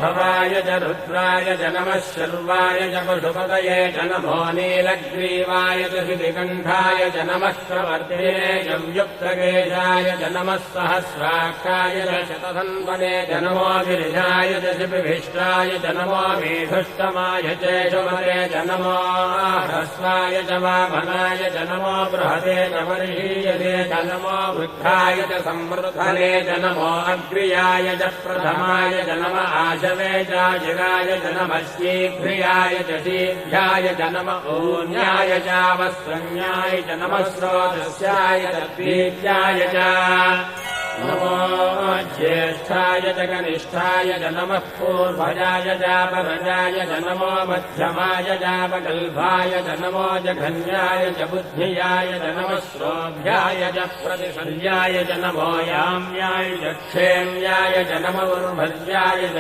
भवाय च रुद्राय च नमः शर्वाय च पशुपतये च नमो नीलग्रीवाय च शितिकण्ठाय च नमः प्रवर्तिने च युक्तकेशाय च नमः सहस्राक्षाय च शतधन्वने च नमो गिरिजाय च शिपिभिष्टाय च नमो मेधुष्टमाय च शुभते च नमो ह्रस्वाय च वामनाय च नमो बृहते च वर्षीयते च नमो वृद्धाय च संवृद्धने च नमो अग्र्याय च प्रथमाय च नम आशवे च जिगाय च नमः शीघ्रियाय च शीघ्राय च नम ऊन्याय च वस्त्रन्याय च नमः स्रोतस्याय च द्वीत्याय च नमो ज्येष्ठाय च कनिष्ठाय च नमः पूर्वजाय च परजाय च नमो मध्यमाय च वकल्भाय च नमो जघन्याय च बुद्धियाय च नमः श्रोभ्याय च प्रतिशल्याय च नमो याम्याय च क्षेम्याय च नमो उर्भज्याय च